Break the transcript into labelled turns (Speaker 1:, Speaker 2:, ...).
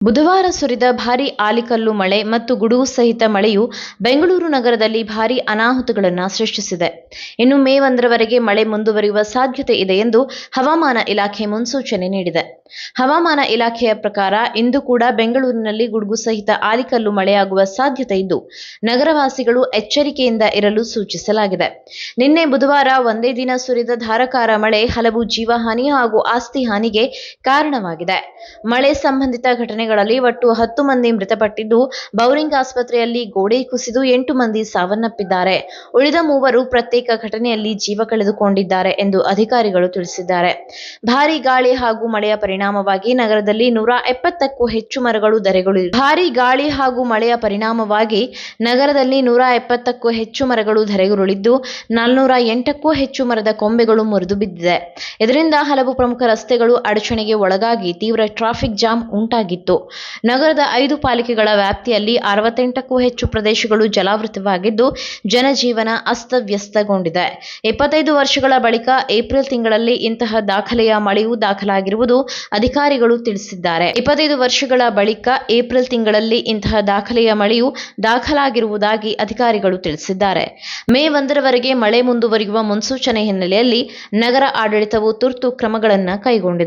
Speaker 1: ಬುಧವಾರ ಸುರಿದ ಭಾರೀ ಆಲಿಕಲ್ಲು ಮಳೆ ಮತ್ತು ಗುಡುಗು ಸಹಿತ ಮಳೆಯು ಬೆಂಗಳೂರು ನಗರದಲ್ಲಿ ಭಾರೀ ಅನಾಹುತಗಳನ್ನು ಸೃಷ್ಟಿಸಿದೆ. ಇನ್ನು ಮೇ 1ರವರೆಗೆ ಮಳೆ ಮುಂದುವರಿಯುವ ಸಾಧ್ಯತೆ ಇದೆ ಎಂದು ಹವಾಮಾನ ಇಲಾಖೆ ಮುನ್ಸೂಚನೆ ನೀಡಿದೆ. ಹವಾಮಾನ ಇಲಾಖೆಯ ಪ್ರಕಾರ ಇಂದು ಕೂಡ ಬೆಂಗಳೂರಿನಲ್ಲಿ ಗುಡುಗು ಸಹಿತ ಆಲಿಕಲ್ಲು ಮಳೆಯಾಗುವ ಸಾಧ್ಯತೆ ಇದ್ದು, ನಗರವಾಸಿಗಳು ಎಚ್ಚರಿಕೆಯಿಂದ ಇರಲು ಸೂಚಿಸಲಾಗಿದೆ. ನಿನ್ನೆ ಬುಧವಾರ ಒಂದೇ ದಿನ ಸುರಿದ ಧಾರಾಕಾರ ಮಳೆ ಹಲವು ಜೀವಹಾನಿ ಹಾಗೂ ಆಸ್ತಿ ಹಾನಿಗೆ ಕಾರಣವಾಗಿದೆ. ಮಳೆ ಸಂಬಂಧಿತ ಘಟನೆಗಳಲ್ಲಿ ಒಟ್ಟು 10 ಮಂದಿ ಮೃತಪಟ್ಟಿದ್ದು, ಬೌರಿಂಗ್ ಆಸ್ಪತ್ರೆಯಲ್ಲಿ ಗೋಡೆ ಕುಸಿದು 8 ಮಂದಿ ಸಾವನ್ನಪ್ಪಿದ್ದಾರೆ. ಉಳಿದ 3 ಪ್ರತ್ಯೇಕ ಘಟನೆಯಲ್ಲಿ ಜೀವ ಕಳೆದುಕೊಂಡಿದ್ದಾರೆ ಎಂದು ಅಧಿಕಾರಿಗಳು ತಿಳಿಸಿದ್ದಾರೆ. ಭಾರೀ ಗಾಳಿ ಹಾಗೂ ಮಳೆಯ ಪರಿಣಾಮವಾಗಿ ನಗರದಲ್ಲಿ 170ಕ್ಕೂ ಹೆಚ್ಚು ಮರಗಳು ಧರೆಗುರುಳಿದ್ದು 408ಕ್ಕೂ ಹೆಚ್ಚು ಮರದ ಕೊಂಬೆಗಳು ಮುರಿದು ಬಿದ್ದಿದೆ. ಇದರಿಂದ ಹಲವು ಪ್ರಮುಖ ರಸ್ತೆಗಳು ಅಡಚಣೆಗೆ ಒಳಗಾಗಿ ತೀವ್ರ ಟ್ರಾಫಿಕ್ ಜಾಮ್ ಉಂಟಾಗಿತ್ತು. ನಗರದ 5 ಪಾಲಿಕೆಗಳ ವ್ಯಾಪ್ತಿಯಲ್ಲಿ 68ಕ್ಕೂ ಹೆಚ್ಚು ಪ್ರದೇಶಗಳು ಜಲಾವೃತವಾಗಿದ್ದು, ಜನಜೀವನ ಅಸ್ತವ್ಯಸ್ತಗೊಂಡಿದೆ. 25 ವರ್ಷಗಳ ಬಳಿಕ ಏಪ್ರಿಲ್ ತಿಂಗಳಲ್ಲಿ ಇಂತಹ ದಾಖಲೆಯ ಮಳೆಯೂ ದಾಖಲಾಗಿರುವುದು ಅಧಿಕಾರಿಗಳು ತಿಳಿಸಿದ್ದಾರೆ. 25 ವರ್ಷಗಳ ಬಳಿಕ ಏಪ್ರಿಲ್ ತಿಂಗಳಲ್ಲಿ ಇಂತಹ ದಾಖಲೆಯ ಮಳೆಯೂ ದಾಖಲಾಗಿರುವುದಾಗಿ ಅಧಿಕಾರಿಗಳು ತಿಳಿಸಿದ್ದಾರೆ. ಮೇ 1ರವರೆಗೆ ಮಳೆ ಮುಂದುವರಿಯುವ ಮುನ್ಸೂಚನೆ ಹಿನ್ನೆಲೆಯಲ್ಲಿ ನಗರ ಆಡಳಿತವು ತುರ್ತು ಕ್ರಮಗಳನ್ನು ಕೈಗೊಂಡಿದೆ.